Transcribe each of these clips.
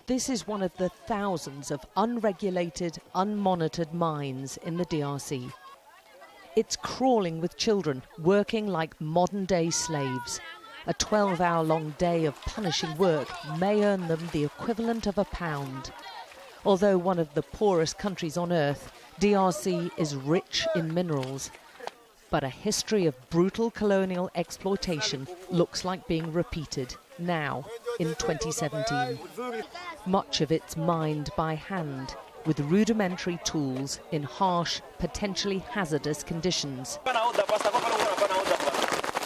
This is one of the thousands of unregulated, unmonitored mines in the DRC. It's crawling with children, working like modern-day slaves. A 12-hour-long day of punishing work may earn them the equivalent of £1. Although one of the poorest countries on earth, DRC is rich in minerals. But a history of brutal colonial exploitation looks like being repeated now, in 2017. Much of it's mined by hand, with rudimentary tools in harsh, potentially hazardous conditions.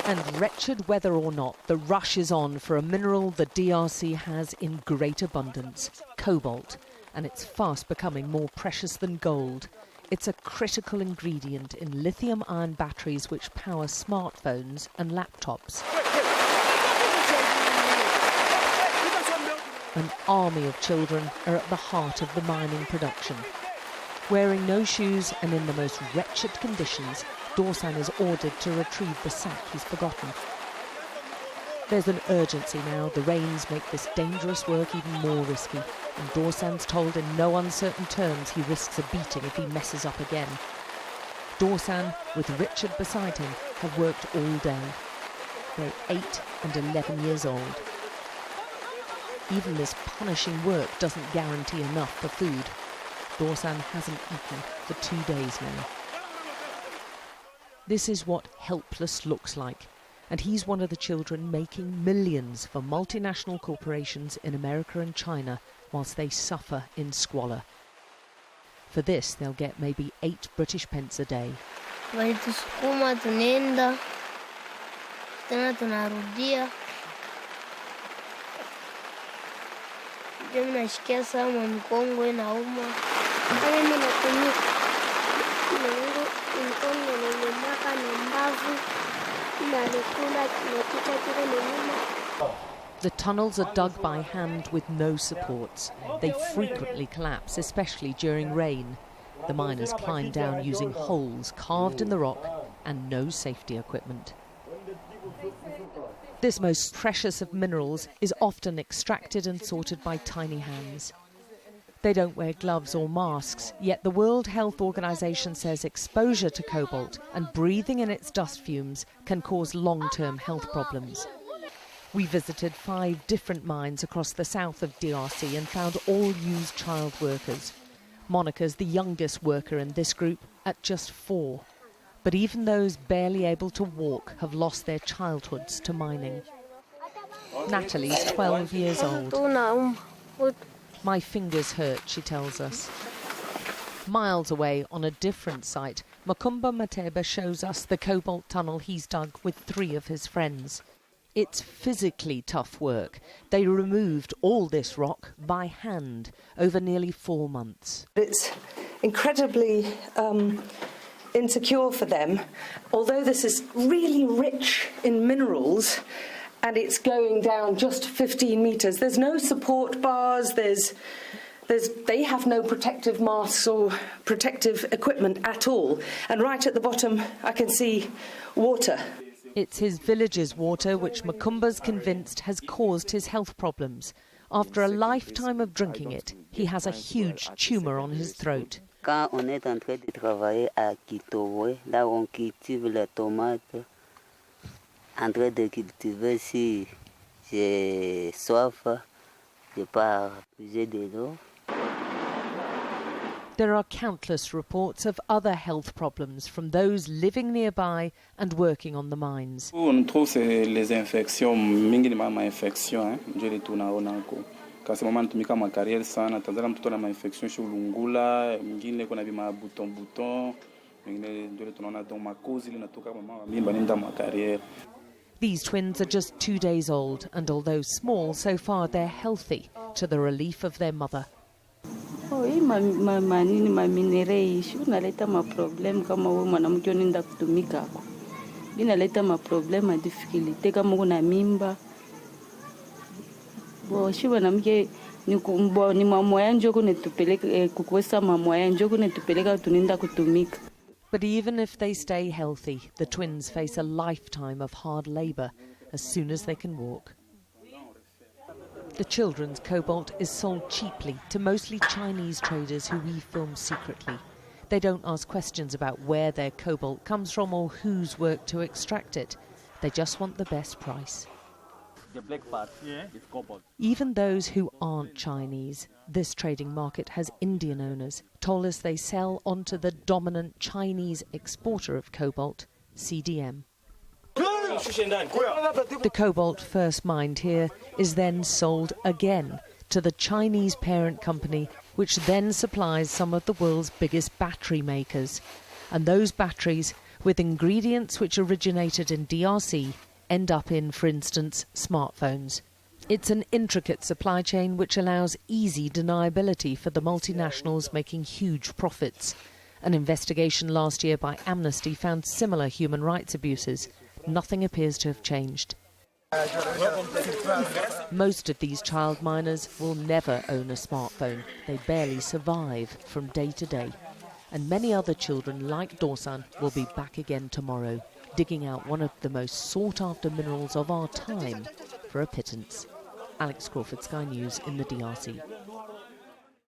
And wretched whether or not, the rush is on for a mineral the DRC has in great abundance, cobalt, and it's fast becoming more precious than gold. It's a critical ingredient in lithium-ion batteries which power smartphones and laptops. An army of children are at the heart of the mining production. Wearing no shoes and in the most wretched conditions, Dorsan is ordered to retrieve the sack he's forgotten. There's an urgency now. The rains make this dangerous work even more risky, and Dorsan's told in no uncertain terms he risks a beating if he messes up again. Dorsan, with Richard beside him, have worked all day. They're 8 and 11 years old. Even this punishing work doesn't guarantee enough for food. Dorsan hasn't eaten for 2 days now. This is what helpless looks like, and he's one of the children making millions for multinational corporations in America and China whilst they suffer in squalor. For this, they'll get maybe 8 British pence a day. The tunnels are dug by hand with no supports. They frequently collapse, especially during rain. The miners climb down using holes carved in the rock and no safety equipment. This most precious of minerals is often extracted and sorted by tiny hands. They don't wear gloves or masks, yet the World Health Organization says exposure to cobalt and breathing in its dust fumes can cause long-term health problems. We visited 5 different mines across the south of DRC and found all use child workers. Monica's the youngest worker in this group at just 4. But even those barely able to walk have lost their childhoods to mining. Natalie's 12 years old. My fingers hurt, she tells us. Miles away on a different site, Makumba Mateba shows us the cobalt tunnel he's dug with 3 of his friends. It's physically tough work. They removed all this rock by hand over nearly 4 months. It's incredibly insecure for them. Although this is really rich in minerals and it's going down just 15 metres, there's no support bars, they have no protective masks or protective equipment at all. And right at the bottom I can see water. It's his village's water which Makumba's convinced has caused his health problems. After a lifetime of drinking it, he has a huge tumour on his throat. Quand on est en train de travailler à Kitowe, là on cultive les tomates, en train de cultiver, si j'ai soif, je pars puiser de l'eau. There are countless reports of other health problems from those living nearby and working on the mines. On trouve les infections, minimum infection, je retourne à Onako. Kasi mama anatumika makariere sana, Tanzania mtoto na infection shulungula, mwingine kuna bima buton, mwingine ndio tunaona don makozi linatoka mama wa mimba nenda makariere. These twins are just 2 days old, and although small, so far they're healthy, to the relief of their mother. Maminereishi unaleta maproblem kama wewe mwanamke unaenda kutumika hapo. Inaleta maproblem difficulty kama una mimba. Shi mwanamke ni mama yangu kunetupeleka kukwesa mama yangu kunetupeleka tunaenda kutumika. But even if they stay healthy, the twins face a lifetime of hard labour as soon as they can walk. The children's cobalt is sold cheaply to mostly Chinese traders who we film secretly. They don't ask questions about where their cobalt comes from or who's worked to extract it. They just want the best price. The black part is cobalt. Even those who aren't Chinese, this trading market has Indian owners, told us they sell onto the dominant Chinese exporter of cobalt, CDM. The cobalt first mined here is then sold again to the Chinese parent company, which then supplies some of the world's biggest battery makers. And those batteries, with ingredients which originated in DRC, end up in, for instance, smartphones. It's an intricate supply chain which allows easy deniability for the multinationals making huge profits. An investigation last year by Amnesty found similar human rights abuses. Nothing appears to have changed. Most of these child miners will never own a smartphone. They barely survive from day to day. And many other children like Dorsan will be back again tomorrow, digging out one of the most sought-after minerals of our time for a pittance. Alex Crawford, Sky News in the DRC.